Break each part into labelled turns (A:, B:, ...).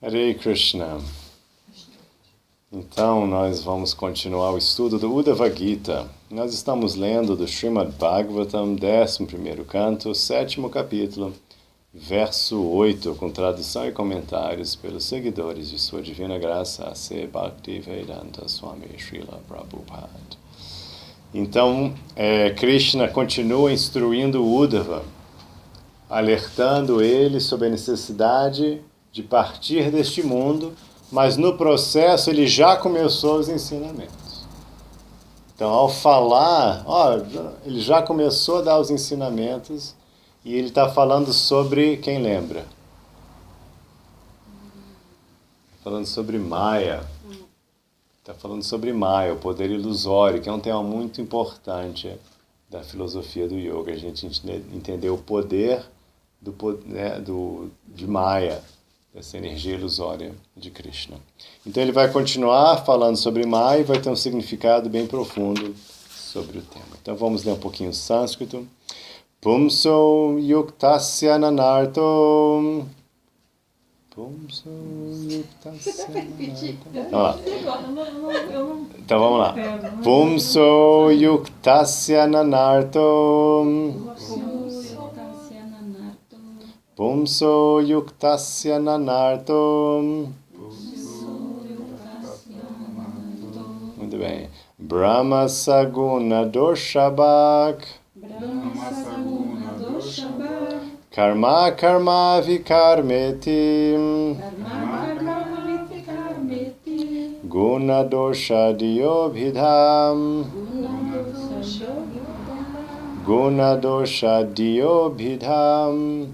A: Hare Krishna. Então, nós vamos continuar o estudo do Uddhava Gita. Nós estamos lendo do Srimad Bhagavatam, 11º canto, 7º capítulo, verso 8, com tradução e comentários pelos seguidores de Sua Divina Graça, A.C. Bhaktivedanta Swami Srila Prabhupada. Então, Krishna continua instruindo o Uddhava, alertando ele sobre a necessidade de partir deste mundo, mas no processo ele já começou os ensinamentos. Então, ao falar, ele já começou a dar os ensinamentos e ele está falando sobre, quem lembra? Falando sobre Maya. Está falando sobre Maya, o poder ilusório, que é um tema muito importante da filosofia do yoga. A gente entender o poder de Maya, essa energia ilusória de Krishna. Então ele vai continuar falando sobre Maya e vai ter um significado bem profundo sobre o tema. Então vamos ler um pouquinho o sânscrito. Pumso yuktasya nanarto. Pumso yuktasya nanarto. Vamos lá. Então vamos lá. Pumso yuktasya nanarto. Pumso yuktasya nanarto. Muito bem. Brahma saguna doshabak. Karma karma vikarmeti. Guna dosha diobhidham. Guna dosha diobhidham.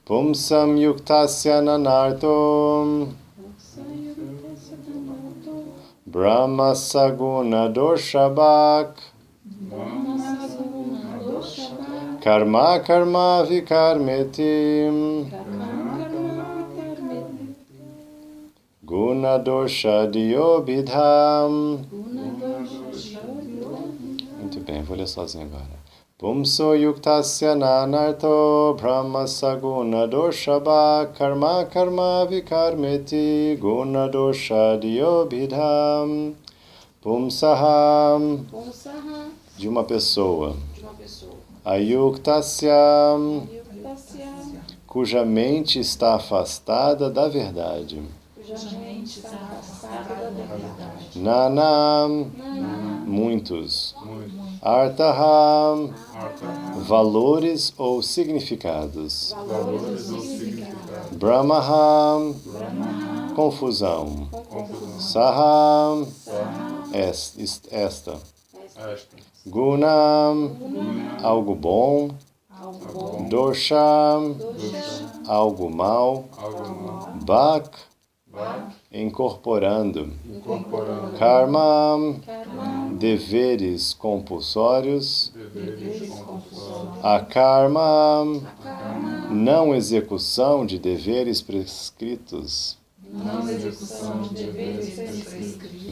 A: Pumsam yuktasya nanarto. Brahma saguna doshabak. Karma karma vikarmeti. Guna dosha diobhidham. Muito bem, vou ler sozinho agora. Pumso yuktasya nanarto. Brahma saguna doshabak. Karma karma vikarmeti. Guna dosha diobhidham. Pumsaham. De uma pessoa. Ayuktasya, cuja mente está afastada da verdade. Nanam, muitos. Artaham, valores ou significados. Brahmaham, confusão. Saham, esta. Gunam, algo bom. Dosham, algo mal. Bhak, incorporando. Karma, deveres compulsórios. Akarma, não execução de deveres prescritos.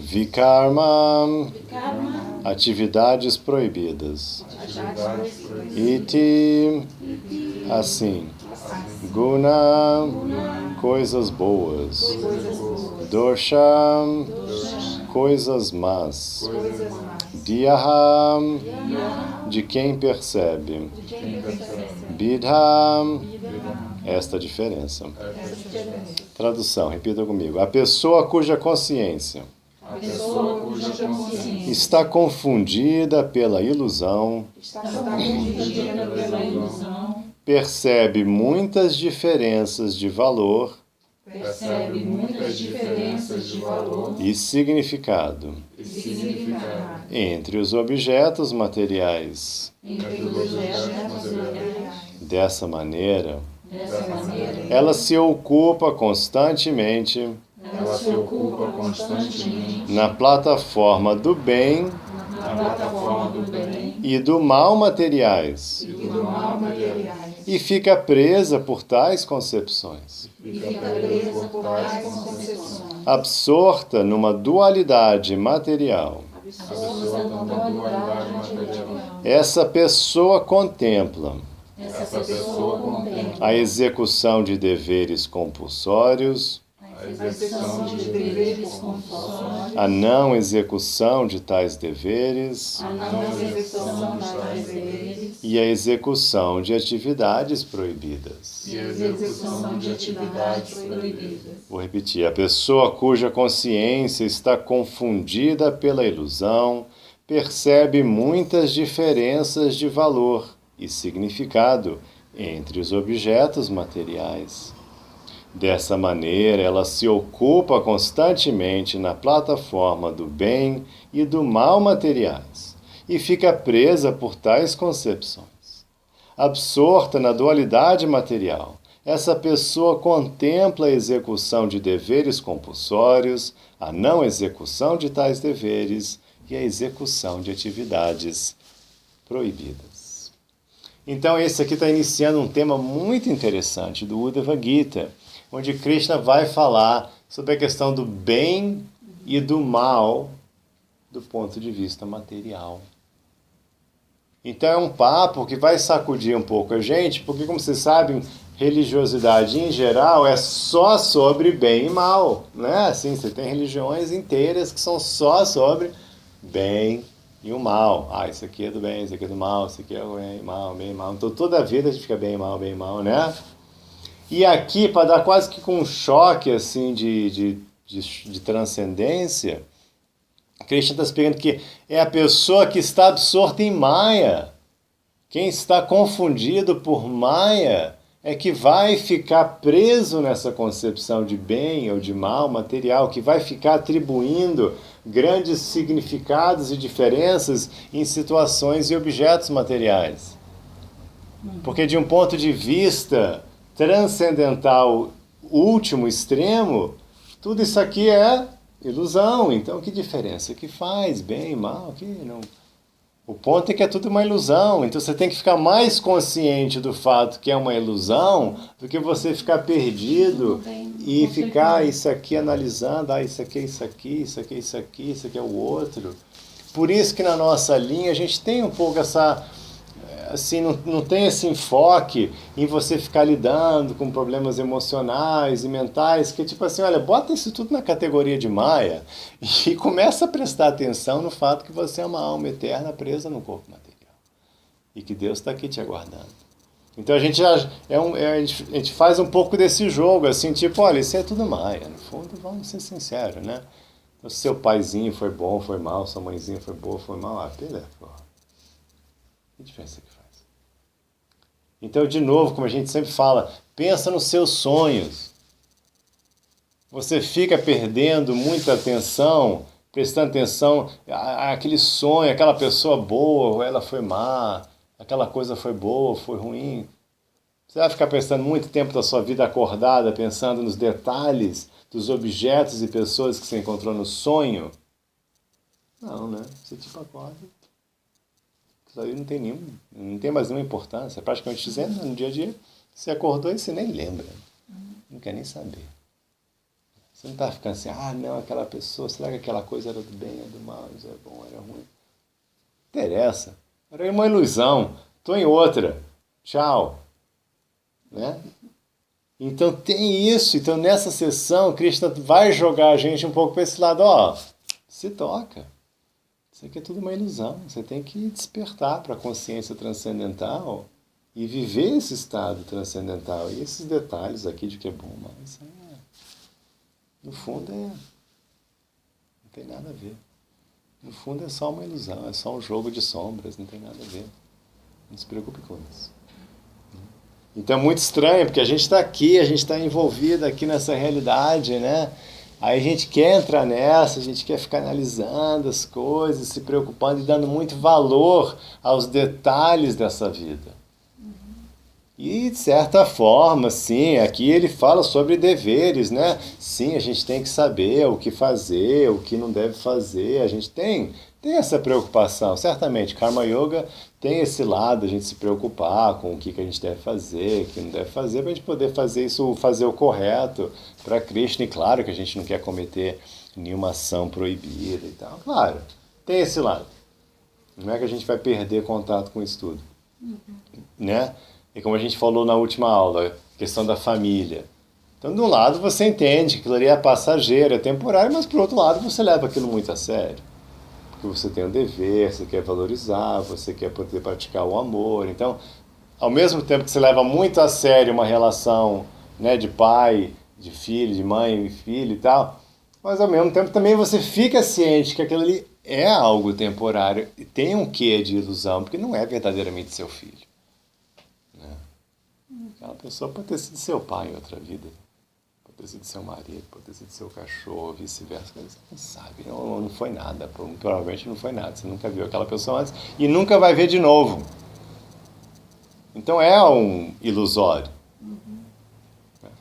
A: Vikarma, atividades proibidas. Iti, assim. Guna, coisas boas. Dosham, coisas más. Dhyaham, de quem percebe. Bidham, esta diferença. Tradução, repita comigo. A pessoa cuja consciência está confundida pela ilusão, percebe muitas diferenças de valor e significado entre os objetos materiais. Dessa maneira, ela se ocupa constantemente na plataforma do bem e do mal materiais e fica presa por tais concepções. Absorta numa dualidade material. Essa pessoa contempla
B: Essa pessoa contempla
A: a execução de deveres compulsórios, a não execução de tais deveres e a execução de atividades proibidas. Vou repetir. A pessoa cuja consciência está confundida pela ilusão percebe muitas diferenças de valor e significado entre os objetos materiais. Dessa maneira, ela se ocupa constantemente na plataforma do bem e do mal materiais e fica presa por tais concepções. Absorta na dualidade material, essa pessoa contempla a execução de deveres compulsórios, a não execução de tais deveres e a execução de atividades proibidas. Então, esse aqui está iniciando um tema muito interessante do Uddhava Gita, onde Krishna vai falar sobre a questão do bem e do mal do ponto de vista material. Então é um papo que vai sacudir um pouco a gente, porque, como vocês sabem, religiosidade em geral é só sobre bem e mal, né? Assim, você tem religiões inteiras que são só sobre bem e o mal. Ah, isso aqui é do bem, isso aqui é do mal, isso aqui é bem e mal, bem e mal. Então toda a vida a gente fica bem e mal, né? E aqui, para dar quase que com um choque assim, de transcendência, Krishna está explicando que é a pessoa que está absorta em Maya. Quem está confundido por Maya é que vai ficar preso nessa concepção de bem ou de mal material, que vai ficar atribuindo grandes significados e diferenças em situações e objetos materiais. Porque de um ponto de vista transcendental último, extremo, tudo isso aqui é ilusão. Então, que diferença que faz? Bem, mal, que não. O ponto é que é tudo uma ilusão. Então, você tem que ficar mais consciente do fato que é uma ilusão do que você ficar perdido e ficar isso aqui analisando. Ah, isso aqui é isso aqui, isso aqui é isso aqui, isso aqui é o outro. Por isso que na nossa linha a gente tem um pouco essa... Assim, não tem esse enfoque em você ficar lidando com problemas emocionais e mentais, que tipo assim, olha, bota isso tudo na categoria de Maya e começa a prestar atenção no fato que você é uma alma eterna presa no corpo material e que Deus está aqui te aguardando. Então a gente a gente faz um pouco desse jogo, assim, tipo, olha, isso é tudo Maya, no fundo, vamos ser sinceros, né? Então, seu paizinho foi bom, foi mal, sua mãezinha foi boa, foi mal, beleza, porra. Que diferença que faz? Então, de novo, como a gente sempre fala, pensa nos seus sonhos. Você fica perdendo muita atenção, prestando atenção àquele sonho, aquela pessoa boa, ou ela foi má, aquela coisa foi boa, foi ruim. Você vai ficar prestando muito tempo da sua vida acordada, pensando nos detalhes dos objetos e pessoas que você encontrou no sonho? Não, né? Você tipo acorda. Isso aí não tem mais nenhuma importância. Praticamente dizendo, no dia a dia, você acordou e você nem lembra. Não quer nem saber. Você não está ficando assim, ah, não, aquela pessoa, será que aquela coisa era do bem, era do mal, isso era bom, era ruim? Não interessa. Era uma ilusão. Estou em outra. Tchau. Né? Então tem isso. Então nessa sessão, Krishna vai jogar a gente um pouco para esse lado. Ó, se toca. Isso aqui é tudo uma ilusão. Você tem que despertar para a consciência transcendental e viver esse estado transcendental. E esses detalhes aqui de que é bom, mas no fundo não tem nada a ver. No fundo é só uma ilusão, é só um jogo de sombras, não tem nada a ver. Não se preocupe com isso. Então é muito estranho, porque a gente está aqui, a gente está envolvido aqui nessa realidade, né? Aí a gente quer entrar nessa, a gente quer ficar analisando as coisas, se preocupando e dando muito valor aos detalhes dessa vida. E, de certa forma, sim, aqui ele fala sobre deveres, né? Sim, a gente tem que saber o que fazer, o que não deve fazer, a gente tem essa preocupação. Certamente, Karma Yoga tem esse lado, a gente se preocupar com o que a gente deve fazer, o que não deve fazer, para a gente poder fazer isso, fazer o correto para Krishna. E claro que a gente não quer cometer nenhuma ação proibida e tal. Claro, tem esse lado. Não é que a gente vai perder contato com isso tudo, né? E como a gente falou na última aula, a questão da família. Então, de um lado, você entende que aquilo ali é passageiro, é temporário, mas, por outro lado, você leva aquilo muito a sério. Porque você tem um dever, você quer valorizar, você quer poder praticar o amor. Então, ao mesmo tempo que você leva muito a sério uma relação, né, de pai, de filho, de mãe e filho e tal, mas ao mesmo tempo também você fica ciente que aquilo ali é algo temporário e tem um quê de ilusão, porque não é verdadeiramente seu filho. Né? Aquela pessoa pode ter sido seu pai em outra vida, pode ter sido seu marido, pode ter sido seu cachorro, vice-versa. Você não sabe, não foi nada, provavelmente não foi nada. Você nunca viu aquela pessoa antes e nunca vai ver de novo. Então é um ilusório.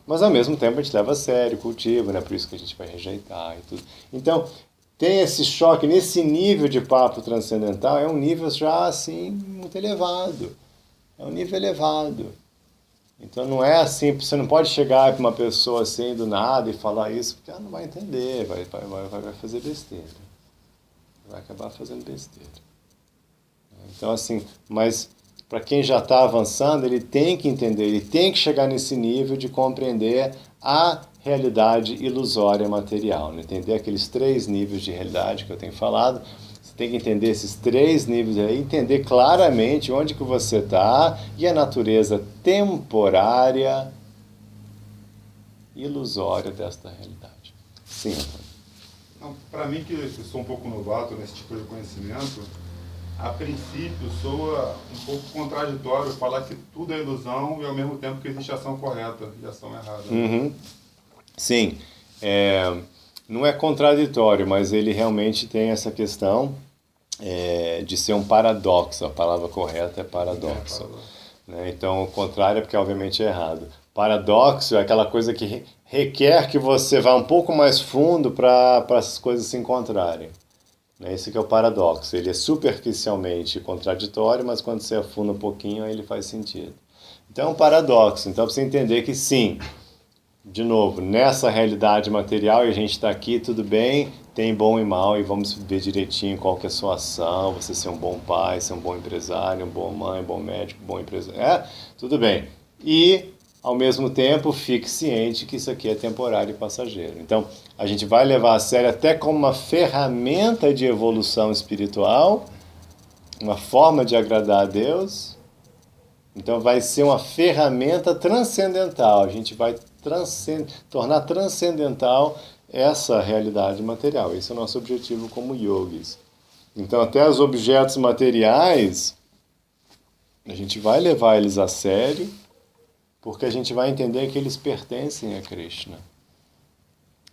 A: Mas ao mesmo tempo a gente leva a sério, cultiva, né? Por isso que a gente vai rejeitar e tudo. Então, tem esse choque nesse nível de papo transcendental, é um nível já assim muito elevado. É um nível elevado. Então não é assim, você não pode chegar para uma pessoa assim do nada e falar isso, porque ela não vai entender, vai fazer besteira. Vai acabar fazendo besteira. Então assim, mas para quem já está avançando, ele tem que entender, ele tem que chegar nesse nível de compreender a realidade ilusória material, né? Entender aqueles 3 níveis de realidade que eu tenho falado. Você tem que entender esses 3 níveis aí, entender claramente onde que você está e a natureza temporária, ilusória desta realidade. Sim, Antônio.
B: Para mim, que sou um pouco novato nesse tipo de conhecimento, a princípio soa um pouco contraditório falar que tudo é ilusão e ao mesmo tempo que existe ação correta e ação errada.
A: Uhum. Sim, não é contraditório, mas ele realmente tem essa questão de ser um paradoxo. A palavra correta é paradoxo. Né? Então, o contrário é porque obviamente é errado. Paradoxo é aquela coisa que requer que você vá um pouco mais fundo para essas coisas se encontrarem. Esse que é o paradoxo. Ele é superficialmente contraditório, mas quando você afunda um pouquinho, aí ele faz sentido. Então é um paradoxo. Então, para você entender que sim, de novo, nessa realidade material, e a gente está aqui, tudo bem, tem bom e mal, e vamos ver direitinho qual que é a sua ação, você ser um bom pai, ser um bom empresário, uma boa mãe, um bom médico, um bom empresário. Tudo bem. E, ao mesmo tempo, fique ciente que isso aqui é temporário e passageiro. Então, a gente vai levar a sério até como uma ferramenta de evolução espiritual, uma forma de agradar a Deus. Então, vai ser uma ferramenta transcendental. A gente vai tornar transcendental essa realidade material. Esse é o nosso objetivo como yogis. Então, até os objetos materiais, a gente vai levar eles a sério, porque a gente vai entender que eles pertencem a Krishna.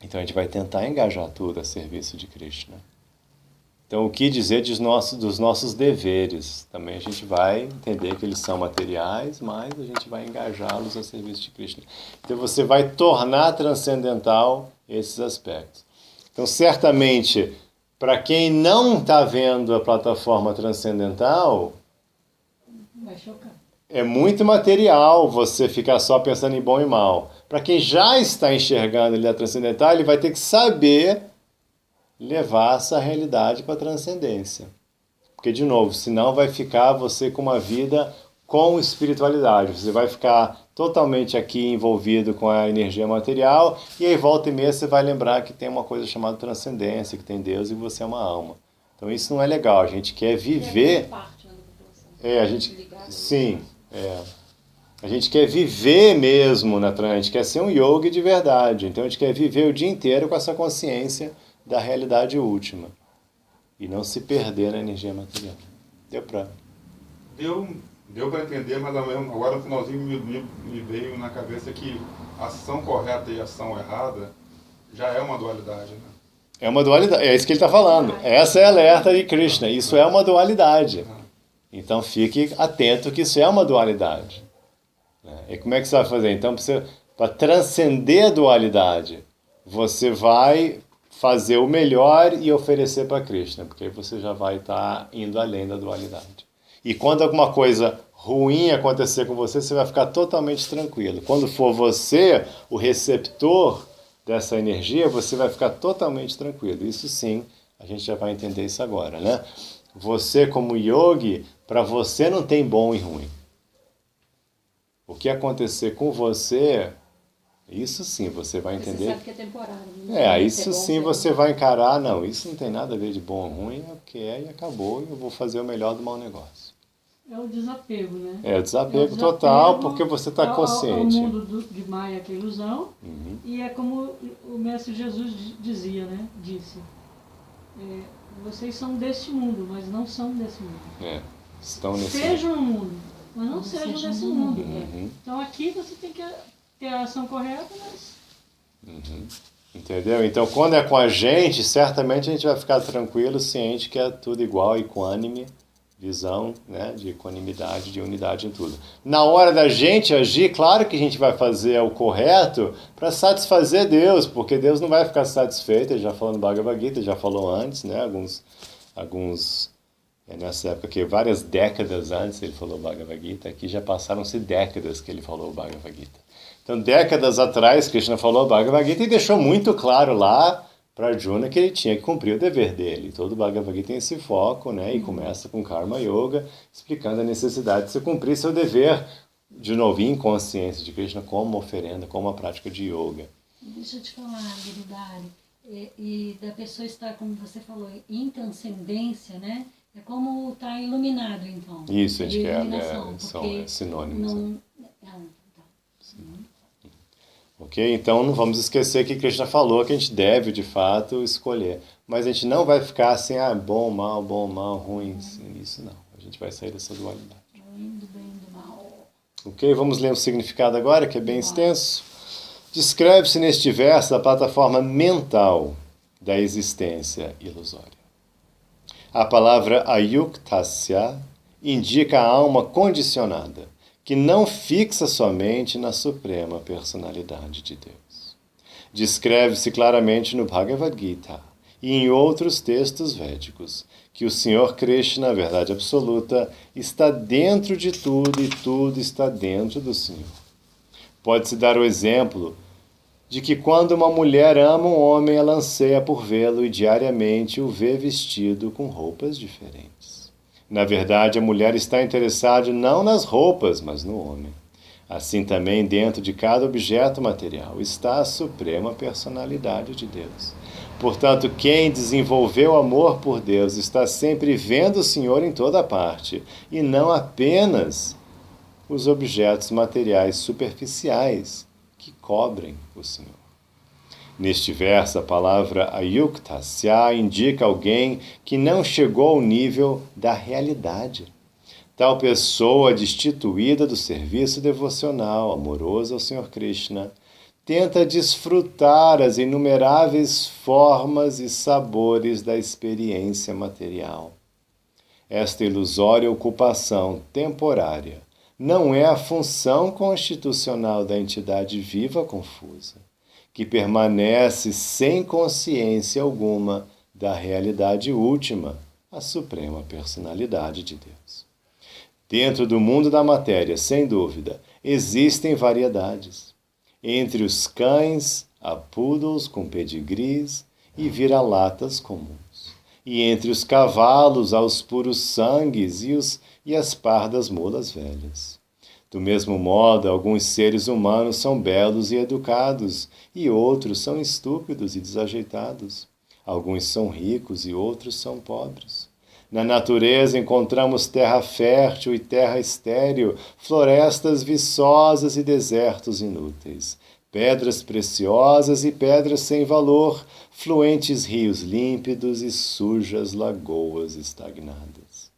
A: Então, a gente vai tentar engajar tudo a serviço de Krishna. Então, o que dizer dos nossos deveres? Também a gente vai entender que eles são materiais, mas a gente vai engajá-los a serviço de Krishna. Então, você vai tornar transcendental esses aspectos. Então, certamente, para quem não está vendo a plataforma transcendental,
C: vai chocar.
A: É muito material você ficar só pensando em bom e mal. Para quem já está enxergando ele a transcendental, ele vai ter que saber levar essa realidade para a transcendência. Porque, de novo, senão vai ficar você com uma vida com espiritualidade. Você vai ficar totalmente aqui envolvido com a energia material e aí volta e meia você vai lembrar que tem uma coisa chamada transcendência, que tem Deus e você é uma alma. Então isso não é legal. A gente quer viver... a gente... Sim, A gente quer viver mesmo na trans, a gente quer ser um yogi de verdade. Então a gente quer viver o dia inteiro com essa consciência da realidade última. E não se perder na energia material.
B: Deu para entender, mas agora no finalzinho me veio na cabeça que ação correta e ação errada já é uma dualidade, né?
A: É uma dualidade, é isso que ele está falando. Essa é a alerta de Krishna. Isso é uma dualidade. Então fique atento que isso é uma dualidade. E como é que você vai fazer? Então, para transcender a dualidade, você vai fazer o melhor e oferecer para Krishna, porque aí você já vai estar indo além da dualidade. E quando alguma coisa ruim acontecer com você, você vai ficar totalmente tranquilo. Quando for você o receptor dessa energia, você vai ficar totalmente tranquilo. Isso sim, a gente já vai entender isso agora, né? Você como yogi, para você não tem bom e ruim. O que acontecer com você, isso sim você vai entender.
C: Você sabe que é temporário.
A: Isso sim você vai encarar, não, isso não tem nada a ver de bom ou ruim, é o que é e acabou, e eu vou fazer o melhor do mau negócio.
C: É o desapego, né?
A: É o desapego total, porque você está consciente.
C: Ao mundo de Maia, que é ilusão, e é como o Mestre Jesus disse, vocês são deste mundo, mas não são desse mundo.
A: Estão nesse
C: Sejam no mundo, mas não sejam desse mundo. Então aqui você tem que ter a ação correta, mas...
A: Entendeu? Então, quando é com a gente, certamente a gente vai ficar tranquilo, ciente que é tudo igual, equânime, visão, né, de equanimidade, de unidade em tudo. Na hora da gente agir, claro que a gente vai fazer o correto para satisfazer Deus, porque Deus não vai ficar satisfeito, ele já falou no Bhagavad Gita, já falou antes, né, nessa época que várias décadas antes ele falou Bhagavad Gita, aqui já passaram-se décadas que ele falou o Bhagavad Gita. Então, décadas atrás, Krishna falou Bhagavad Gita e deixou muito claro lá para Arjuna que ele tinha que cumprir o dever dele. Todo Bhagavad Gita tem esse foco, né? E começa com Karma Yoga, explicando a necessidade de você cumprir seu dever, de novo, em consciência de Krishna, como uma oferenda, como uma prática de yoga.
D: Deixa eu te falar, Giridhari, e da pessoa estar, como você falou, em transcendência, né? É como estar iluminado, então.
A: Isso, a gente quer, são sinônimos.
D: Não,
A: Ok? Então não vamos esquecer que Krishna falou que a gente deve, de fato, escolher. Mas a gente não vai ficar assim, bom, mal, ruim. Isso não. A gente vai sair dessa dualidade.
D: Do bem e do mal.
A: Ok? Vamos ler o significado agora, que é bem extenso. Descreve-se neste verso a plataforma mental da existência ilusória. A palavra ayuktasya indica a alma condicionada, que não fixa somente na suprema personalidade de Deus. Descreve-se claramente no Bhagavad Gita e em outros textos védicos que o Senhor Krishna, a verdade absoluta, está dentro de tudo e tudo está dentro do Senhor. Pode-se dar o exemplo de que quando uma mulher ama um homem, ela anseia por vê-lo e diariamente o vê vestido com roupas diferentes. Na verdade, a mulher está interessada não nas roupas, mas no homem. Assim também, dentro de cada objeto material, está a suprema personalidade de Deus. Portanto, quem desenvolveu amor por Deus está sempre vendo o Senhor em toda parte, e não apenas os objetos materiais superficiais que cobrem o Senhor. Neste verso, a palavra ayuktasya indica alguém que não chegou ao nível da realidade. Tal pessoa, destituída do serviço devocional amoroso ao Senhor Krishna, tenta desfrutar as inumeráveis formas e sabores da experiência material. Esta ilusória ocupação temporária não é a função constitucional da entidade viva confusa, que permanece sem consciência alguma da realidade última, a suprema personalidade de Deus. Dentro do mundo da matéria, sem dúvida, existem variedades. Entre os cães, há poodles com pedigrees e vira-latas comuns. E entre os cavalos, há os puros sangues e as pardas mulas velhas. Do mesmo modo, alguns seres humanos são belos e educados, e outros são estúpidos e desajeitados. Alguns são ricos e outros são pobres. Na natureza encontramos terra fértil e terra estéril, florestas viçosas e desertos inúteis, pedras preciosas e pedras sem valor, fluentes rios límpidos e sujas lagoas estagnadas.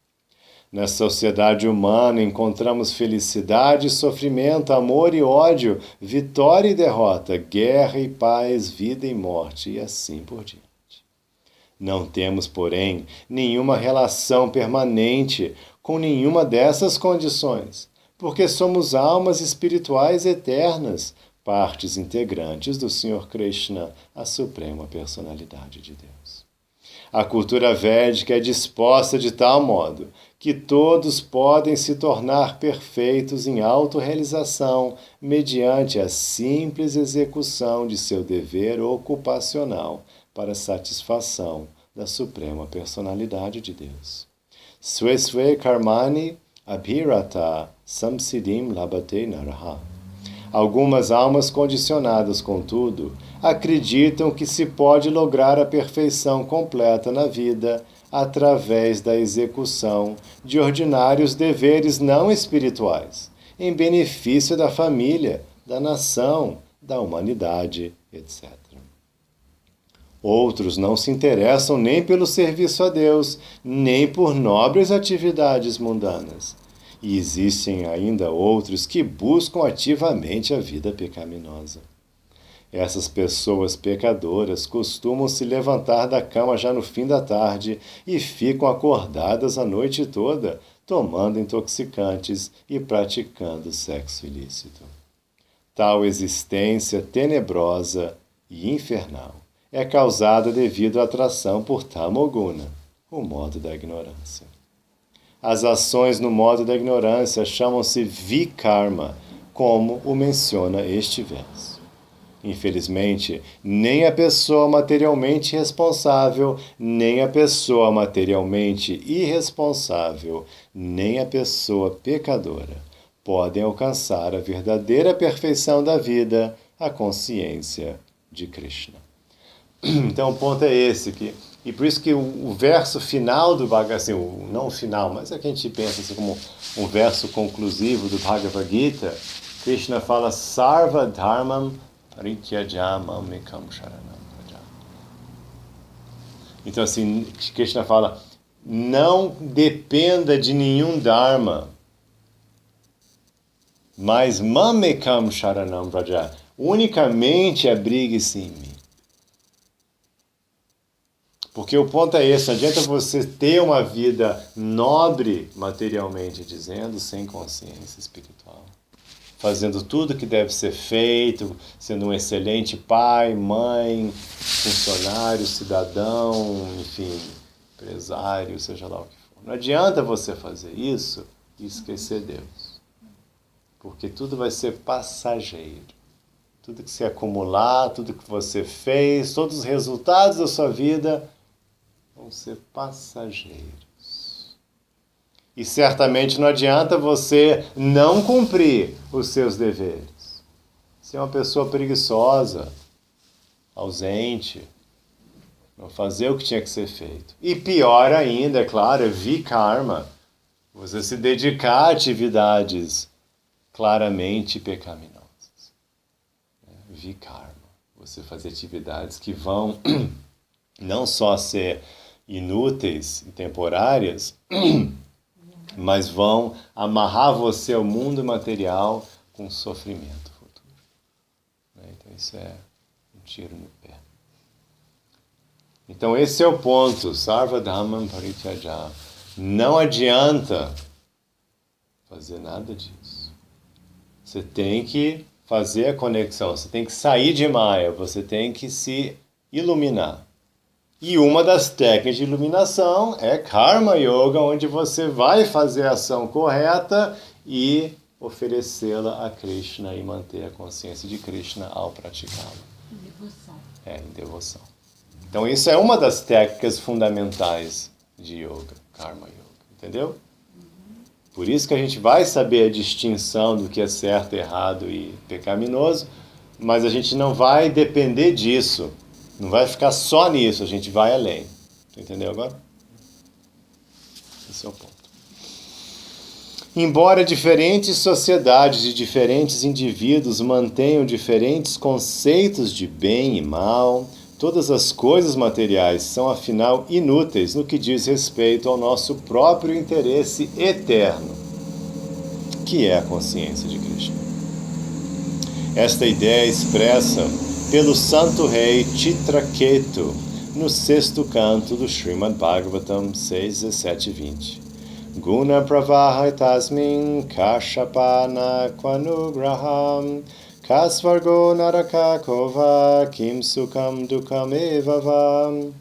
A: Na sociedade humana encontramos felicidade e sofrimento, amor e ódio, vitória e derrota, guerra e paz, vida e morte, e assim por diante. Não temos, porém, nenhuma relação permanente com nenhuma dessas condições, porque somos almas espirituais eternas, partes integrantes do Senhor Krishna, a suprema personalidade de Deus. A cultura védica é disposta de tal modo que todos podem se tornar perfeitos em autorrealização mediante a simples execução de seu dever ocupacional para satisfação da suprema personalidade de Deus. Swe Swe Karmani Abhirata samsiddhim labate naraha. Algumas almas condicionadas, contudo, acreditam que se pode lograr a perfeição completa na vida através da execução de ordinários deveres não espirituais, em benefício da família, da nação, da humanidade, etc. Outros não se interessam nem pelo serviço a Deus, nem por nobres atividades mundanas. E existem ainda outros que buscam ativamente a vida pecaminosa. Essas pessoas pecadoras costumam se levantar da cama já no fim da tarde e ficam acordadas a noite toda, tomando intoxicantes e praticando sexo ilícito. Tal existência tenebrosa e infernal é causada devido à atração por tamoguna, o modo da ignorância. As ações no modo da ignorância chamam-se vikarma, como o menciona este verso. Infelizmente, nem a pessoa materialmente responsável, nem a pessoa materialmente irresponsável, nem a pessoa pecadora podem alcançar a verdadeira perfeição da vida, a consciência de Krishna. Então o ponto é esse aqui. E por isso que o verso final do Bhagavad Gita, assim, não o final, mas é que a gente pensa assim, como um verso conclusivo do Bhagavad Gita, Krishna fala Sarva Dharmam Parityajya Mamekam Sharanam Vraja. Então assim, Krishna fala, não dependa de nenhum Dharma, mas Mamekam Sharanam Vraja, unicamente abrigue-se em mim. Porque o ponto é esse, não adianta você ter uma vida nobre, materialmente dizendo, sem consciência espiritual. Fazendo tudo que deve ser feito, sendo um excelente pai, mãe, funcionário, cidadão, enfim, empresário, seja lá o que for. Não adianta você fazer isso e esquecer Deus. Porque tudo vai ser passageiro. Tudo que você acumular, tudo que você fez, todos os resultados da sua vida vão ser passageiros. E certamente não adianta você não cumprir os seus deveres. Você é uma pessoa preguiçosa, ausente, não fazer o que tinha que ser feito. E pior ainda, é claro, é vikarma. Você se dedicar a atividades claramente pecaminosas. Vikarma. Você fazer atividades que vão não só ser inúteis e temporárias, mas vão amarrar você ao mundo material com sofrimento futuro. Então isso é um tiro no pé. Então esse é o ponto. Sarva Dhamam Parityajya. Não adianta fazer nada disso. Você tem que fazer a conexão, você tem que sair de Maya, você tem que se iluminar. E uma das técnicas de iluminação é Karma Yoga, onde você vai fazer a ação correta e oferecê-la a Krishna e manter a consciência de Krishna ao praticá-la.
D: Devoção.
A: Em devoção. Então isso é uma das técnicas fundamentais de Yoga, Karma Yoga. Entendeu? Por isso que a gente vai saber a distinção do que é certo, errado e pecaminoso, mas a gente não vai depender disso. Não vai ficar só nisso, a gente vai além. Tu entendeu agora? Esse é o ponto. Embora diferentes sociedades e diferentes indivíduos mantenham diferentes conceitos de bem e mal, todas as coisas materiais são, afinal, inúteis no que diz respeito ao nosso próprio interesse eterno, que é a consciência de Krishna. Esta ideia é expressa pelo santo rei Chitraketu, no 6º canto do Srimad Bhagavatam 6, 17 e 20. Guna pravaha tasmin kashapana kwanugraham kasvargo naraka kova kim sukam dukam evavam.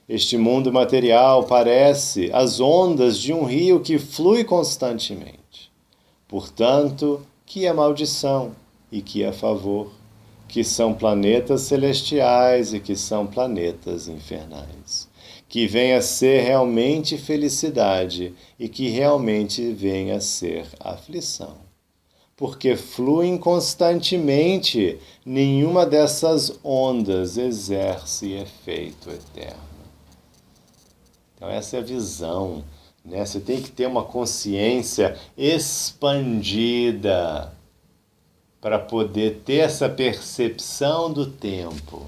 A: Este mundo material parece as ondas de um rio que flui constantemente. Portanto, que é maldição e que é favor. que são planetas celestiais e que são planetas infernais. Que venha a ser realmente felicidade e que realmente venha a ser aflição. Porque fluem constantemente, nenhuma dessas ondas exerce efeito eterno. Então essa é a visão, né? Você tem que ter uma consciência expandida para poder ter essa percepção do tempo.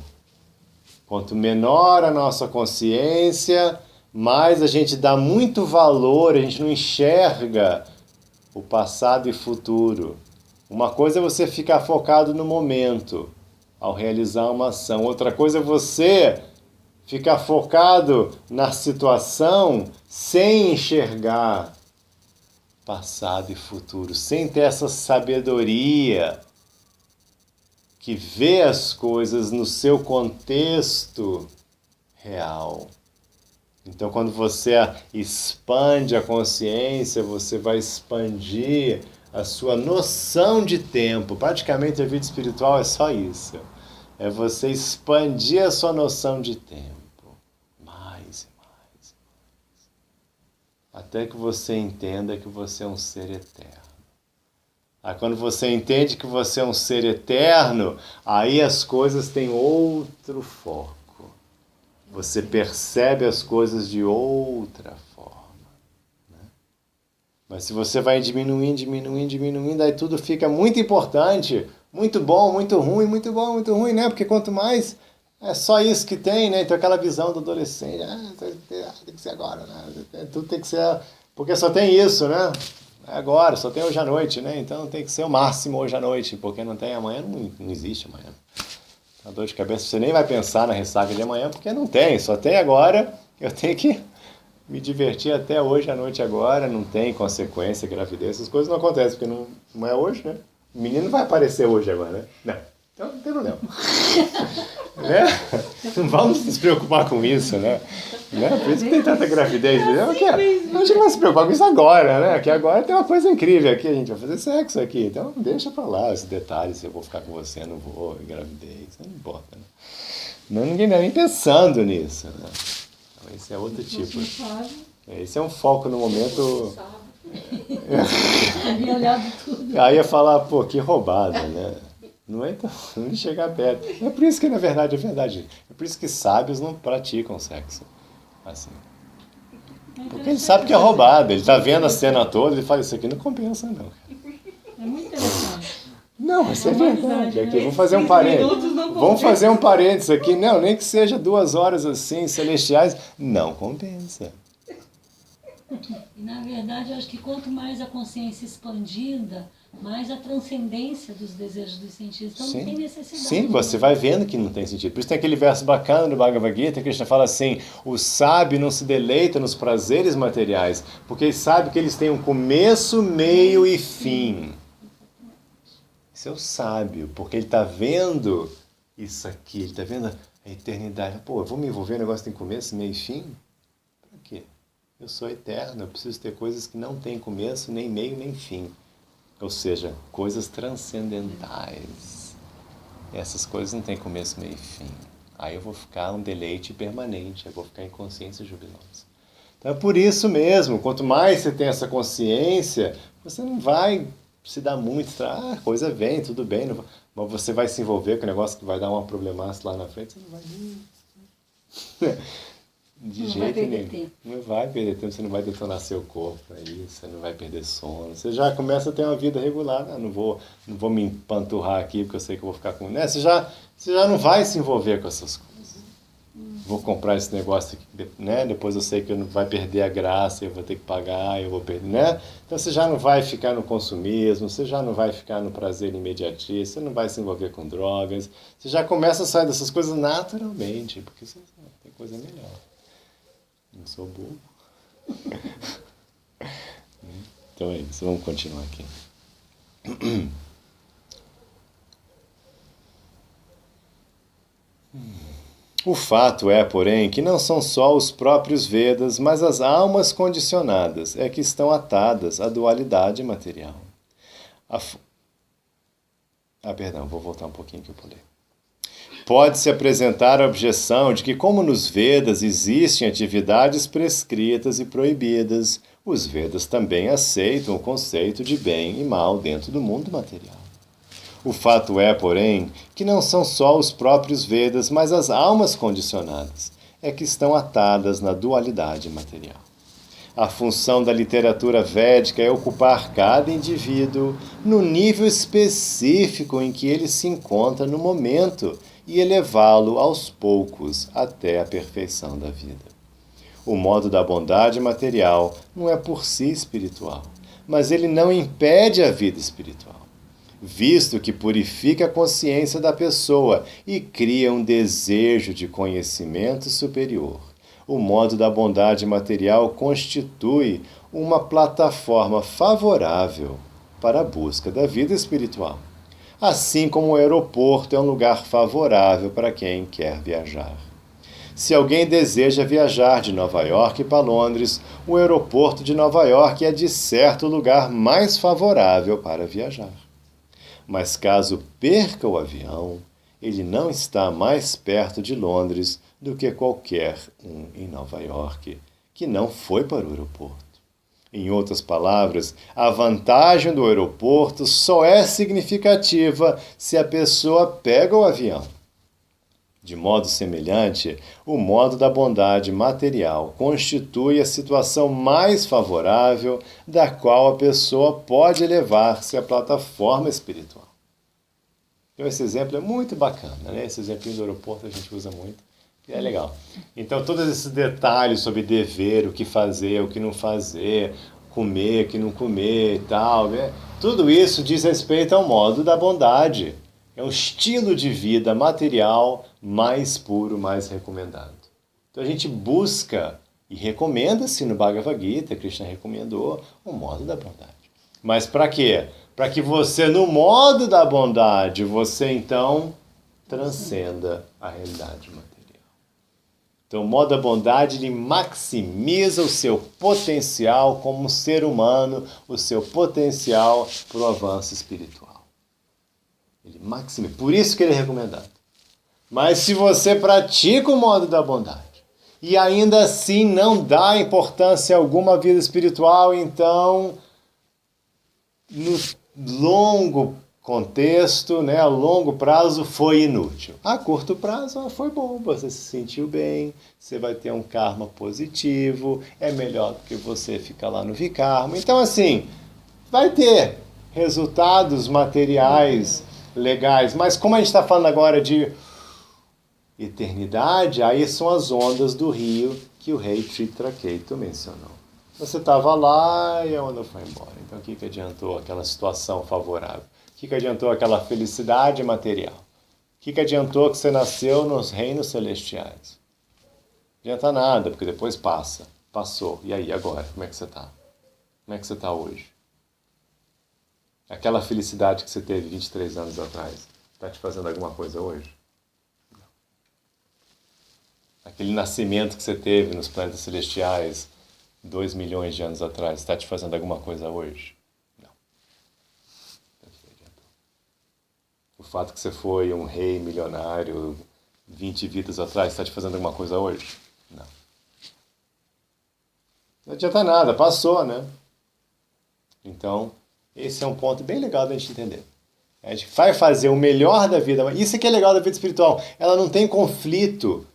A: Quanto menor a nossa consciência, mais a gente dá muito valor, a gente não enxerga o passado e futuro. Uma coisa é você ficar focado no momento, ao realizar uma ação. Outra coisa é você ficar focado na situação sem enxergar passado e futuro, sem ter essa sabedoria que vê as coisas no seu contexto real. Então, quando você expande a consciência, você vai expandir a sua noção de tempo. Praticamente a vida espiritual é só isso. É você expandir a sua noção de tempo. Mais e mais. Até que você entenda que você é um ser eterno. Aí quando você entende que você é um ser eterno, aí as coisas têm outro foco. Você percebe as coisas de outra forma. Né? Mas se você vai diminuindo, aí tudo fica muito importante, muito bom, muito ruim, muito bom, muito ruim, né? Porque quanto mais, é só isso que tem, né? Então aquela visão do adolescente, tem que ser agora, né? Tudo tem que ser, porque só tem isso, né? Agora, só tem hoje à noite, né? Então tem que ser o máximo hoje à noite, porque não tem amanhã, não existe amanhã. A dor de cabeça, você nem vai pensar na ressaca de amanhã, porque não tem, só tem agora. Eu tenho que me divertir até hoje à noite agora, não tem consequência, gravidez, essas coisas não acontecem, porque não é hoje, né? O menino não vai aparecer hoje agora, né? Não. Então não tem problema. Né? Não vamos nos preocupar com isso, né? Por isso que tem tanta gravidez. A gente vai se preocupar com isso agora, né? Que agora tem uma coisa incrível aqui, a gente vai fazer sexo aqui. Então deixa pra lá esses detalhes, se eu vou ficar com você, não vou, gravidez, não importa. Né? Não, ninguém está nem pensando nisso. Né? Então, esse é outro tipo. Esse é um foco no momento. Aí ia falar, pô, que roubada, né? Não é então, não chegar perto. É por isso que, na verdade, é verdade. É por isso que sábios não praticam sexo. Assim. Porque ele sabe que é roubado. Ele está vendo a cena toda, ele fala, isso aqui não compensa, não.
C: É muito interessante.
A: Não, isso é verdade. Aqui, vamos fazer um parênteses. Vamos fazer um parênteses aqui. Não, nem que seja 2 horas assim, celestiais. Não compensa.
D: E, na verdade, eu acho que quanto mais a consciência expandida, mais a transcendência dos desejos dos sentidos. Então, não tem necessidade.
A: Sim, você vai vendo que não tem sentido. Por isso tem aquele verso bacana do Bhagavad Gita, que Krishna fala assim, o sábio não se deleita nos prazeres materiais, porque ele sabe que eles têm um começo, meio e fim. Esse é o sábio, porque ele está vendo isso aqui, ele está vendo a eternidade. Pô, eu vou me envolver em um negócio que tem começo, meio e fim? Para quê? Eu sou eterno, eu preciso ter coisas que não têm começo, nem meio, nem fim. Ou seja, coisas transcendentais. E essas coisas não têm começo, meio e fim. Aí eu vou ficar um deleite permanente, eu vou ficar em consciência jubilosa. Então é por isso mesmo, quanto mais você tem essa consciência, você não vai se dar muito, a coisa vem, tudo bem, não, mas você vai se envolver com um negócio que vai dar uma problemaça lá na frente, você não vai nem... De jeito nenhum. Não vai perder tempo, você não vai detonar seu corpo aí, você não vai perder sono. Você já começa a ter uma vida regular. Não vou me empanturrar aqui porque eu sei que eu vou ficar com... Né? Você já não vai se envolver com essas coisas. Vou comprar esse negócio aqui, né? Depois eu sei que eu não vai perder a graça, eu vou ter que pagar, eu vou perder, né? Então você já não vai ficar no consumismo, você já não vai ficar no prazer imediatista, você não vai se envolver com drogas. Você já começa a sair dessas coisas naturalmente, porque você tem coisa melhor. Não sou burro. Então é isso, vamos continuar aqui. O fato é, porém, que não são só os próprios Vedas, mas as almas condicionadas é que estão atadas à dualidade material. Perdão, vou voltar um pouquinho que eu pulei. Pode-se apresentar a objeção de que, como nos Vedas existem atividades prescritas e proibidas, os Vedas também aceitam o conceito de bem e mal dentro do mundo material. O fato é, porém, que não são só os próprios Vedas, mas as almas condicionadas é que estão atadas na dualidade material. A função da literatura védica é ocupar cada indivíduo no nível específico em que ele se encontra no momento e elevá-lo aos poucos até a perfeição da vida. O modo da bondade material não é por si espiritual, mas ele não impede a vida espiritual, visto que purifica a consciência da pessoa e cria um desejo de conhecimento superior. O modo da bondade material constitui uma plataforma favorável para a busca da vida espiritual, assim como o aeroporto é um lugar favorável para quem quer viajar. Se alguém deseja viajar de Nova York para Londres, o aeroporto de Nova York é de certo o lugar mais favorável para viajar. Mas caso perca o avião, ele não está mais perto de Londres do que qualquer um em Nova York, que não foi para o aeroporto. Em outras palavras, a vantagem do aeroporto só é significativa se a pessoa pega o avião. De modo semelhante, o modo da bondade material constitui a situação mais favorável da qual a pessoa pode elevar-se à plataforma espiritual. Então esse exemplo é muito bacana, né? Esse exemplo do aeroporto a gente usa muito. É legal. Então, todos esses detalhes sobre dever, o que fazer, o que não fazer, comer, o que não comer e tal, né? Tudo isso diz respeito ao modo da bondade. É um estilo de vida material mais puro, mais recomendado. Então, a gente busca e recomenda-se no Bhagavad Gita, Krishna recomendou, o modo da bondade. Mas para quê? Para que você, no modo da bondade, você então transcenda a realidade material. Então, o modo da bondade, ele maximiza o seu potencial como ser humano, o seu potencial para o avanço espiritual. Ele maximiza. Por isso que ele é recomendado. Mas se você pratica o modo da bondade e ainda assim não dá importância alguma à vida espiritual, então, no longo contexto, né, a longo prazo foi inútil. A curto prazo foi bom, você se sentiu bem, você vai ter um karma positivo, é melhor do que você ficar lá no vikarma. Então, assim, vai ter resultados materiais legais, mas como a gente está falando agora de eternidade, aí são as ondas do rio que o rei Chitraketu mencionou. Você estava lá e a onda foi embora. Então, o que adiantou aquela situação favorável? O que adiantou aquela felicidade material? O que adiantou que você nasceu nos reinos celestiais? Não adianta nada, porque depois passa. Passou. E aí, agora? Como é que você está? Como é que você está hoje? Aquela felicidade que você teve 23 anos atrás, está te fazendo alguma coisa hoje? Não. Aquele nascimento que você teve nos planetas celestiais 2 milhões de anos atrás, está te fazendo alguma coisa hoje? O fato que você foi um rei milionário 20 vidas atrás está te fazendo alguma coisa hoje? Não. Não adianta nada, passou, né? Então, esse é um ponto bem legal da gente entender. A gente vai fazer o melhor da vida. Isso é que é legal da vida espiritual. Ela não tem conflito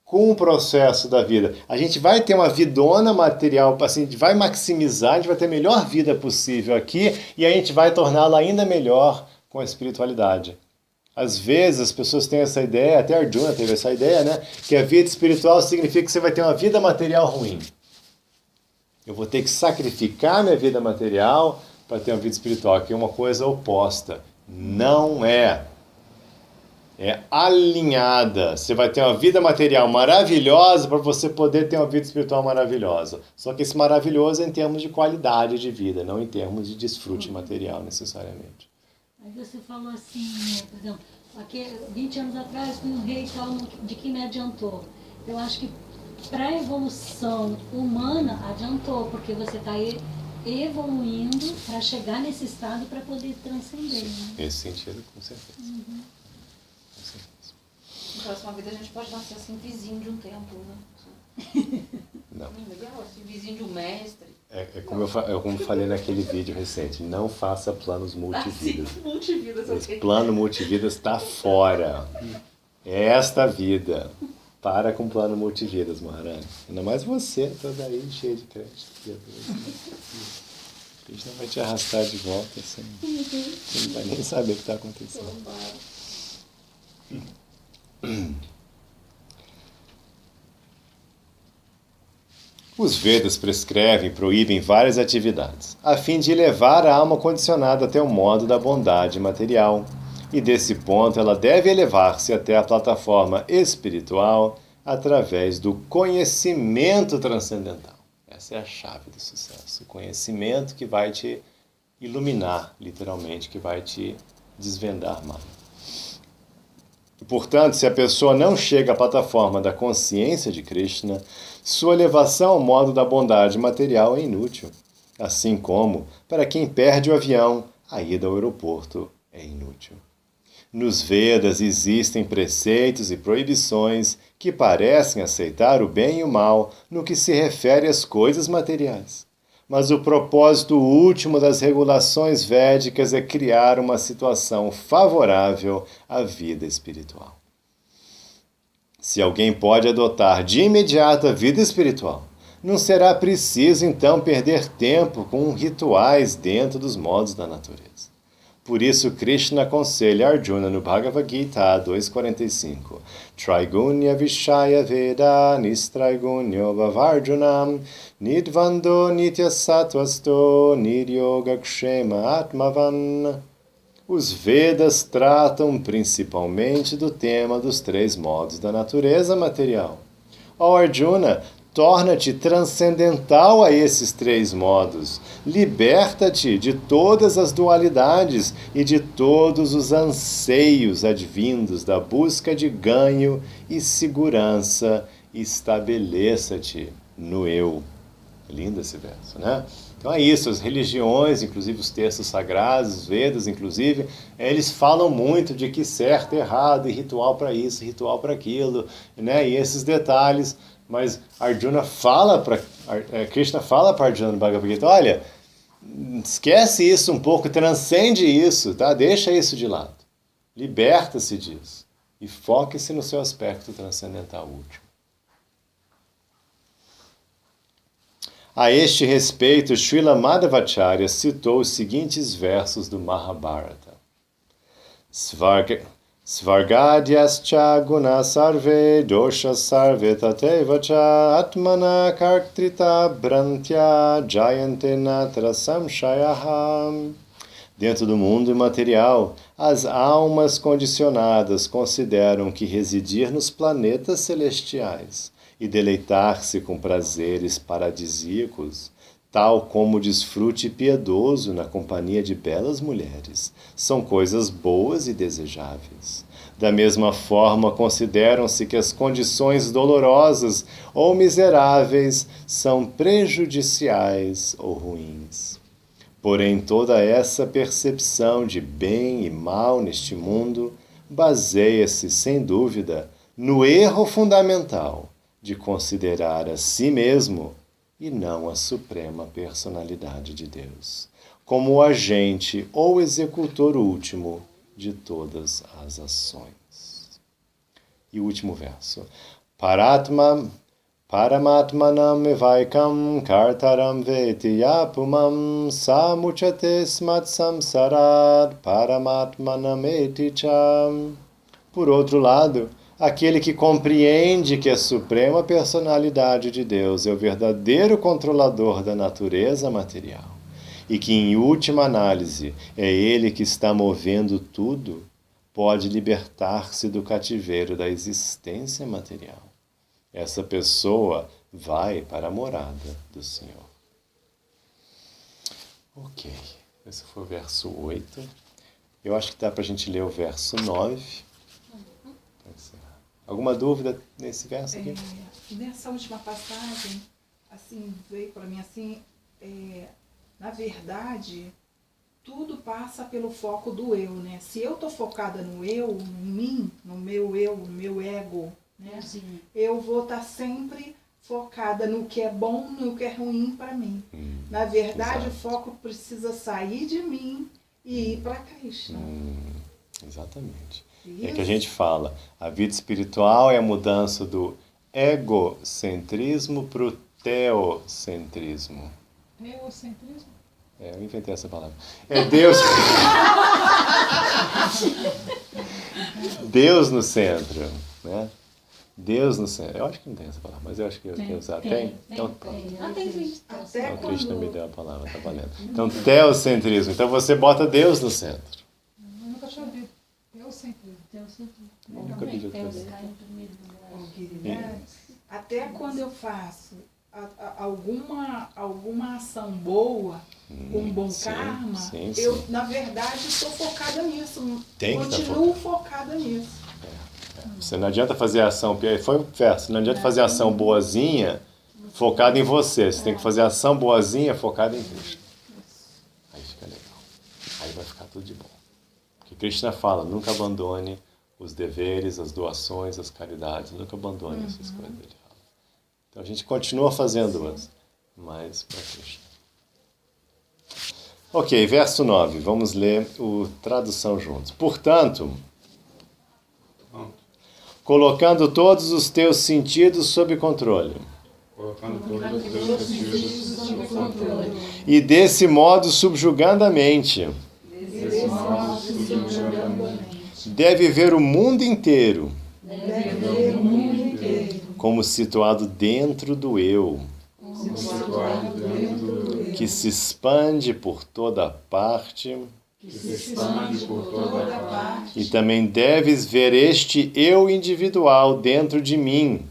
A: com o processo da vida. A gente vai ter uma vidona material, assim, a gente vai maximizar, a gente vai ter a melhor vida possível aqui e a gente vai torná-la ainda melhor com a espiritualidade. Às vezes as pessoas têm essa ideia, até Arjuna teve essa ideia, né? Que a vida espiritual significa que você vai ter uma vida material ruim. Eu vou ter que sacrificar minha vida material para ter uma vida espiritual, que é uma coisa oposta. Não é. É alinhada. Você vai ter uma vida material maravilhosa para você poder ter uma vida espiritual maravilhosa. Só que esse maravilhoso é em termos de qualidade de vida, não em termos de desfrute material necessariamente.
D: Aí você falou assim, por exemplo, aqui, 20 anos atrás fui um rei e tal, de que me adiantou? Eu acho que para a evolução humana adiantou, porque você está aí evoluindo para chegar nesse estado para poder transcender. Né?
A: Nesse sentido, com certeza.
D: Uhum.
A: Com certeza.
E: Na próxima vida a gente pode nascer assim, vizinho de um templo, né?
A: Não.
E: Legal, assim, vizinho de um mestre.
A: É como eu falei naquele vídeo recente, não faça planos multividas.
E: Multividas,
A: Esse plano multividas está fora. É esta vida. Para com o plano multividas, Maharani. Ainda mais você, toda aí cheia de crédito. Krishna vai te arrastar de volta assim. Você não vai nem saber o que está acontecendo. Os Vedas prescrevem e proíbem várias atividades, a fim de levar a alma condicionada até o modo da bondade material. E desse ponto ela deve elevar-se até a plataforma espiritual através do conhecimento transcendental. Essa é a chave do sucesso. O conhecimento que vai te iluminar, literalmente, que vai te desvendar mais. E, portanto, se a pessoa não chega à plataforma da consciência de Krishna, sua elevação ao modo da bondade material é inútil. Assim como, para quem perde o avião, a ida ao aeroporto é inútil. Nos Vedas existem preceitos e proibições que parecem aceitar o bem e o mal no que se refere às coisas materiais. Mas o propósito último das regulações védicas é criar uma situação favorável à vida espiritual. Se alguém pode adotar de imediato a vida espiritual, não será preciso então perder tempo com rituais dentro dos modos da natureza. Por isso, Krishna aconselha Arjuna no Bhagavad Gita 2.45 Traigunya Vishaya Veda Nistraigunyo Vavarjunam Nidvando Nitya Sattvasto Niryoga Kshema Atmavan. Os Vedas tratam principalmente do tema dos três modos da natureza material. Ó Arjuna, torna-te transcendental a esses três modos. Liberta-te de todas as dualidades e de todos os anseios advindos da busca de ganho e segurança. Estabeleça-te no eu. Lindo esse verso, né? Então é isso, as religiões, inclusive os textos sagrados, os Vedas, inclusive, eles falam muito de que certo, errado, e ritual para isso, ritual para aquilo, né? E esses detalhes. Mas Arjuna Krishna fala para Arjuna no Bhagavad Gita, olha, esquece isso um pouco, transcende isso, tá? Deixa isso de lado. Liberta-se disso. E foque-se no seu aspecto transcendental último. A este respeito, Srila Madhvacharya citou os seguintes versos do Mahabharata. Svargadyascha guna sarve dosha sarve tateva cha atmana kartrita brantya jayante natra samshayaham. Dentro do mundo imaterial, as almas condicionadas consideram que residir nos planetas celestiais e deleitar-se com prazeres paradisíacos, tal como o desfrute piedoso na companhia de belas mulheres, são coisas boas e desejáveis. Da mesma forma, consideram-se que as condições dolorosas ou miseráveis são prejudiciais ou ruins. Porém, toda essa percepção de bem e mal neste mundo baseia-se, sem dúvida, no erro fundamental de considerar a si mesmo e não a suprema personalidade de Deus, como o agente ou executor último de todas as ações. E o último verso. Paramatmanam evaikam kartaram veti yapumam samuchate smat samsarat paramatmanam eti cham. Por outro lado, aquele que compreende que a suprema personalidade de Deus é o verdadeiro controlador da natureza material e que, em última análise, é Ele que está movendo tudo, pode libertar-se do cativeiro da existência material. Essa pessoa vai para a morada do Senhor. Ok, esse foi o verso 8. Eu acho que dá para a gente ler o verso 9. Alguma dúvida nesse verso aqui?
F: Nessa última passagem, assim, veio para mim assim, Na verdade, tudo passa pelo foco do eu, né? Se eu estou focada no eu, em mim, no meu ego, né? Eu vou estar sempre focada no que é bom, no que é ruim para mim. Na verdade,
A: exato.
F: o foco precisa sair de mim e ir para Krishna.
A: Exatamente.
F: Isso.
A: É que a gente fala, a vida espiritual é a mudança do egocentrismo para o teocentrismo.
C: Teocentrismo?
A: Eu inventei essa palavra. É Deus. Deus no centro, né? Deus no centro. Eu acho que não tem essa palavra, mas eu acho que eu tenho usado. Tem? Então,
D: Tem.
A: então Krishna me deu a palavra, tá valendo. Então, teocentrismo. Então você bota Deus no centro.
C: Eu nunca tinha ouvido. Teocentrismo.
A: Eu nunca vi de outra vez.
F: Até quando eu faço alguma ação boa, com bom karma, eu, na verdade, estou focada nisso. Continuo focada nisso.
A: Você não adianta fazer ação, foi o verso, não adianta fazer ação boazinha focada em você. Você tem que fazer ação boazinha focada em Krishna. Aí fica legal. Aí vai ficar tudo de bom. Porque Krishna fala, nunca abandone os deveres, as doações, as caridades, nunca abandone essas coisas. Ele fala. Então a gente continua fazendo-as, mas para Krishna. Ok, verso 9. Vamos ler a tradução juntos. Portanto, colocando todos os teus sentidos sob controle. E desse modo subjugando a mente. Deve ver o mundo inteiro. Como situado dentro do eu. Que se expande por toda parte. E também deves ver este eu individual dentro de mim.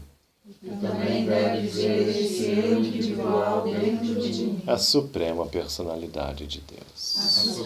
A: A suprema personalidade de Deus.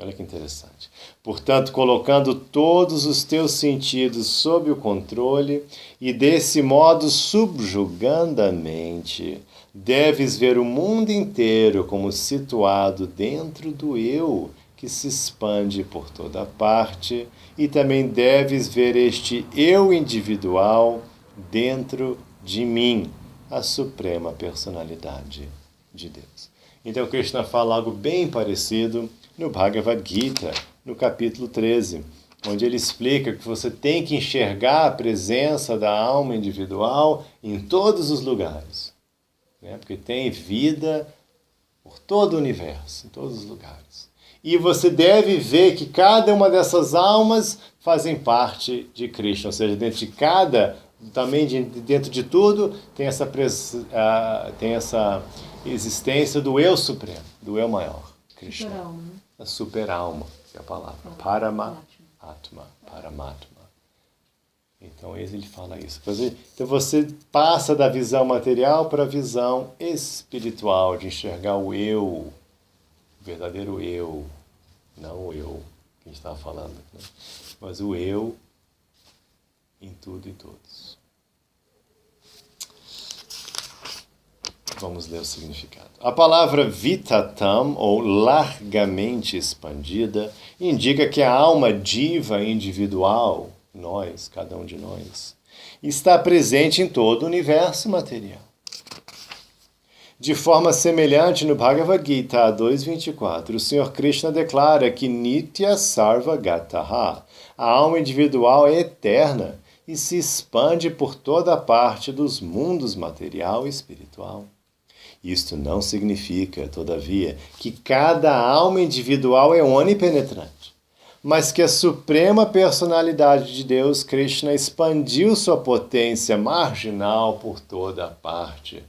A: Olha que interessante. Portanto, colocando todos os teus sentidos sob o controle e desse modo subjugando a mente, deves ver o mundo inteiro como situado dentro do eu que se expande por toda parte e também deves ver este eu individual dentro de mim, a suprema personalidade de Deus. Então, Krishna fala algo bem parecido no Bhagavad Gita, no capítulo 13, onde ele explica que você tem que enxergar a presença da alma individual em todos os lugares, né? Porque tem vida por todo o universo, em todos os lugares. E você deve ver que cada uma dessas almas fazem parte de Krishna, ou seja, dentro de cada, também dentro de tudo, tem essa existência do eu supremo, do eu maior, Krishna.
C: Super-alma, né?
A: A super-alma, que é a palavra. Paramatma. Então, ele fala isso. Então, você passa da visão material para a visão espiritual, de enxergar o eu, o verdadeiro eu, não o eu que a gente estava falando, né? Mas o eu em tudo e todos. Vamos ler o significado. A palavra vitatam, ou largamente expandida, indica que a alma diva individual, nós, cada um de nós, está presente em todo o universo material. De forma semelhante, no Bhagavad Gita 2.24, o Senhor Krishna declara que Nitya Sarva Gataha, a alma individual é eterna e se expande por toda a parte dos mundos material e espiritual. Isto não significa, todavia, que cada alma individual é onipenetrante, mas que a suprema personalidade de Deus, Krishna, expandiu sua potência marginal por toda a parte.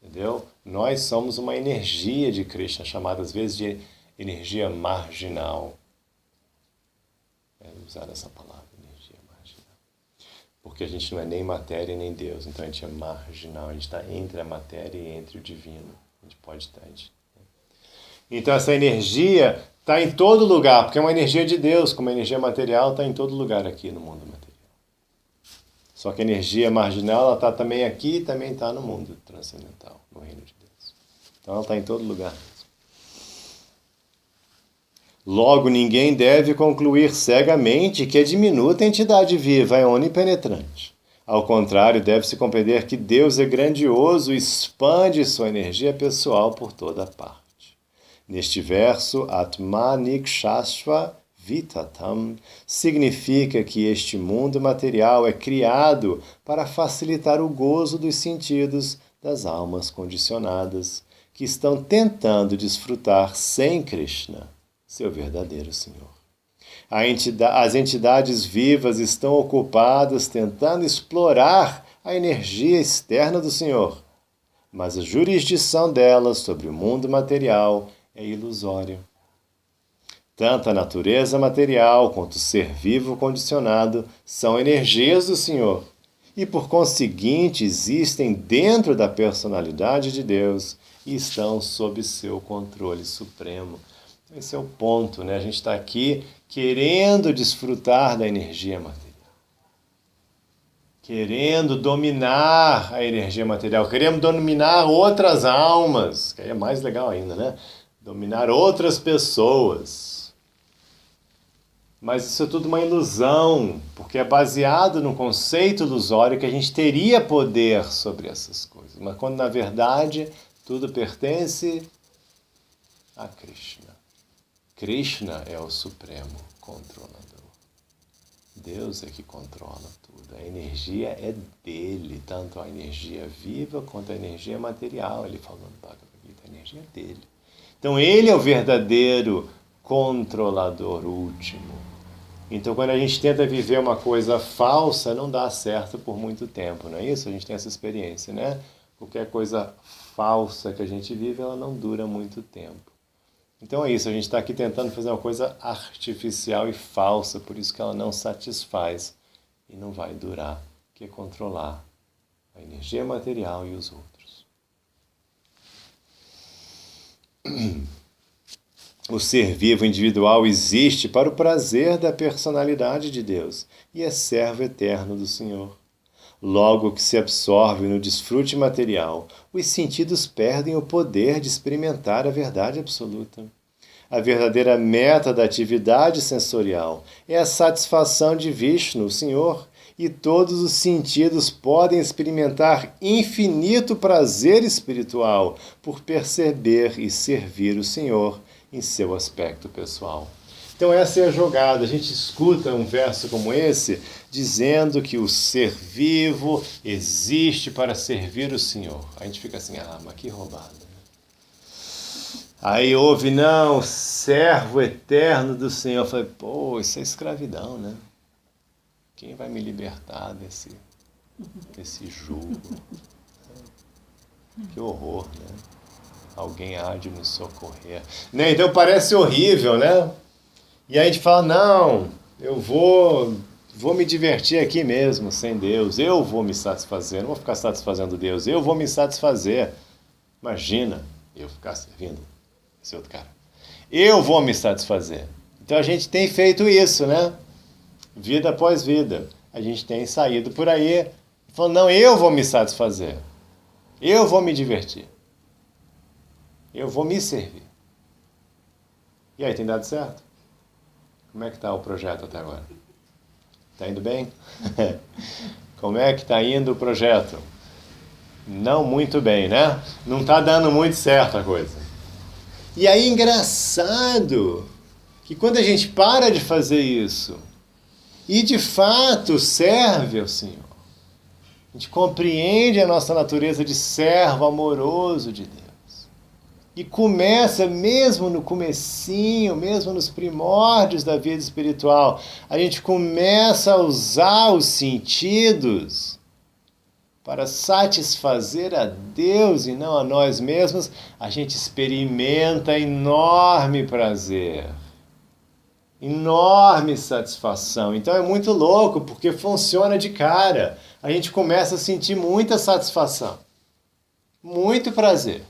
A: Entendeu? Nós somos uma energia de Krishna, chamada às vezes de energia marginal. Usar essa palavra, energia marginal. Porque a gente não é nem matéria nem Deus, então a gente é marginal, a gente está entre a matéria e entre o divino. A gente pode estar. Então essa energia está em todo lugar, porque é uma energia de Deus, como a energia material está em todo lugar aqui no mundo material. Só que a energia marginal ela está também aqui e também está no mundo transcendental, no reino de Deus. Então ela está em todo lugar. Logo, ninguém deve concluir cegamente que a diminuta entidade viva é onipenetrante. Ao contrário, deve-se compreender que Deus é grandioso e expande sua energia pessoal por toda parte. Neste verso, Atmanikshashva Vitatam significa que este mundo material é criado para facilitar o gozo dos sentidos das almas condicionadas, que estão tentando desfrutar sem Krishna, seu verdadeiro Senhor. As entidades vivas estão ocupadas tentando explorar a energia externa do Senhor, mas a jurisdição delas sobre o mundo material é ilusória. Tanto a natureza material quanto o ser vivo condicionado são energias do Senhor e, por conseguinte, existem dentro da personalidade de Deus e estão sob seu controle supremo. Esse é o ponto, né? A gente está aqui querendo desfrutar da energia material, querendo dominar a energia material, querendo dominar outras almas, que aí é mais legal ainda, né? Dominar outras pessoas. Mas isso é tudo uma ilusão, porque é baseado no conceito ilusório que a gente teria poder sobre essas coisas. Mas quando, na verdade, tudo pertence a Krishna. Krishna é o supremo controlador. Deus é que controla tudo. A energia é dele, tanto a energia viva quanto a energia material. Ele falou no Bhagavad Gita, a energia é dele. Então ele é o verdadeiro controlador último. Então, quando a gente tenta viver uma coisa falsa, não dá certo por muito tempo, não é isso? A gente tem essa experiência, né? Qualquer coisa falsa que a gente vive, ela não dura muito tempo. Então é isso, a gente está aqui tentando fazer uma coisa artificial e falsa, por isso que ela não satisfaz e não vai durar, que é controlar a energia material e os outros. O ser vivo individual existe para o prazer da personalidade de Deus e é servo eterno do Senhor. Logo que se absorve no desfrute material, os sentidos perdem o poder de experimentar a verdade absoluta. A verdadeira meta da atividade sensorial é a satisfação de Vishnu, o Senhor, e todos os sentidos podem experimentar infinito prazer espiritual por perceber e servir o Senhor em seu aspecto pessoal. Então essa é a jogada. A gente escuta um verso como esse dizendo que o ser vivo existe para servir o Senhor. A gente fica assim, mas que roubada. Aí ouve, não, servo eterno do Senhor. Eu falei, isso é escravidão, né? Quem vai me libertar desse jugo? Que horror, né? Alguém há de nos socorrer. Né? Então parece horrível, né? E aí a gente fala, não, eu vou me divertir aqui mesmo, sem Deus. Eu vou me satisfazer, não vou ficar satisfazendo Deus. Eu vou me satisfazer. Imagina eu ficar servindo esse outro cara. Eu vou me satisfazer. Então a gente tem feito isso, né? Vida após vida. A gente tem saído por aí falando, não, eu vou me satisfazer. Eu vou me divertir. Eu vou me servir. E aí, tem dado certo? Como é que está o projeto até agora? Está indo bem? Como é que está indo o projeto? Não muito bem, né? Não está dando muito certo a coisa. E aí, engraçado que quando a gente para de fazer isso e de fato serve ao Senhor, a gente compreende a nossa natureza de servo amoroso de Deus. E começa, mesmo no comecinho, mesmo nos primórdios da vida espiritual, a gente começa a usar os sentidos para satisfazer a Deus e não a nós mesmos, a gente experimenta enorme prazer, enorme satisfação. Então é muito louco, porque funciona de cara. A gente começa a sentir muita satisfação, muito prazer.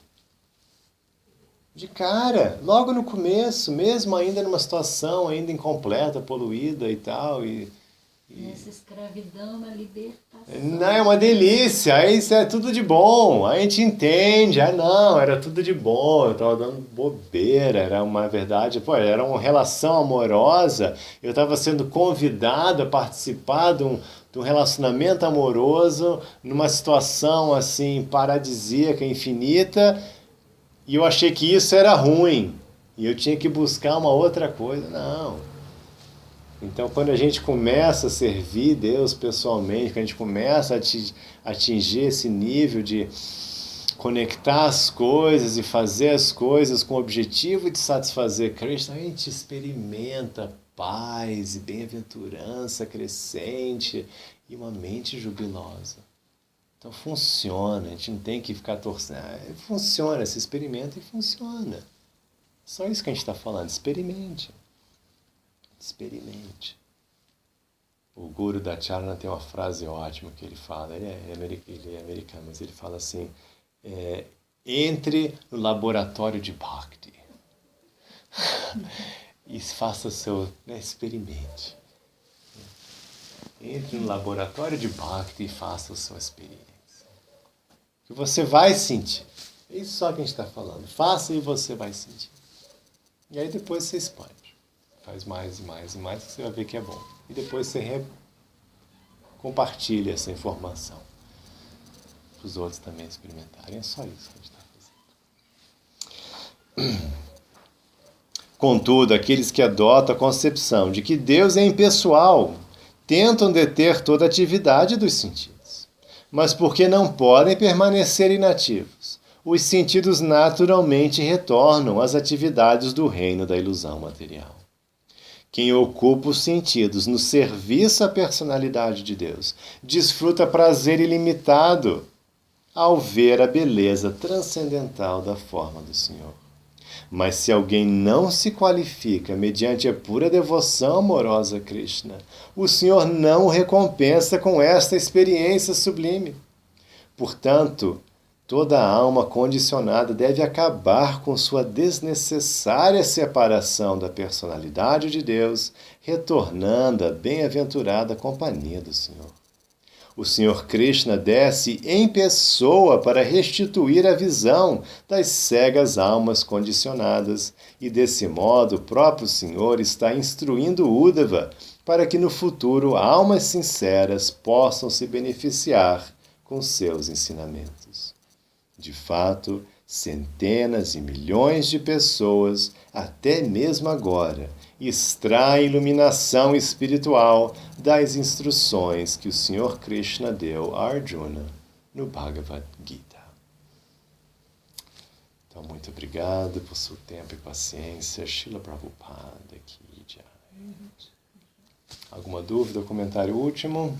A: De cara, logo no começo, mesmo ainda numa situação ainda incompleta, poluída e tal, e
D: Nessa escravidão, uma libertação.
A: Não, é uma delícia, isso é tudo de bom, a gente entende, não, era tudo de bom, eu estava dando bobeira, era uma verdade, era uma relação amorosa, eu estava sendo convidado a participar de um relacionamento amoroso, numa situação assim, paradisíaca, infinita, e eu achei que isso era ruim, e eu tinha que buscar uma outra coisa, não. Então, quando a gente começa a servir Deus pessoalmente, quando a gente começa a atingir esse nível de conectar as coisas e fazer as coisas com o objetivo de satisfazer Cristo, a gente experimenta paz e bem-aventurança crescente e uma mente jubilosa. Então, funciona, a gente não tem que ficar torcendo. Funciona, se experimenta e funciona. Só isso que a gente está falando, experimente. Experimente. O Guru da Charana tem uma frase ótima que ele fala, ele é americano, mas ele fala assim, entre no laboratório de Bhakti e faça o seu, experimente. Entre no laboratório de Bhakti e faça a sua experiência. Que você vai sentir. É isso só que a gente está falando. Faça e você vai sentir. E aí depois você expande. Faz mais e mais e mais, que você vai ver que é bom. E depois você compartilha essa informação para os outros também experimentarem. É só isso que a gente está fazendo. Contudo, aqueles que adotam a concepção de que Deus é impessoal tentam deter toda a atividade dos sentidos. Mas porque não podem permanecer inativos, os sentidos naturalmente retornam às atividades do reino da ilusão material. Quem ocupa os sentidos no serviço à personalidade de Deus desfruta prazer ilimitado ao ver a beleza transcendental da forma do Senhor. Mas se alguém não se qualifica mediante a pura devoção amorosa a Krishna, o Senhor não o recompensa com esta experiência sublime. Portanto, toda alma condicionada deve acabar com sua desnecessária separação da personalidade de Deus, retornando à bem-aventurada companhia do Senhor. O Senhor Krishna desce em pessoa para restituir a visão das cegas almas condicionadas, e desse modo o próprio Senhor está instruindo Uddhava para que no futuro almas sinceras possam se beneficiar com seus ensinamentos. De fato, centenas e milhões de pessoas, até mesmo agora, extraem iluminação espiritual das instruções que o Senhor Krishna deu a Arjuna no Bhagavad Gita. Então, muito obrigado por seu tempo e paciência. Srila Prabhupada Ki Jai. Alguma dúvida ou comentário último?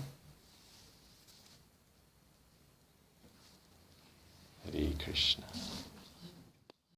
A: Hare Krishna.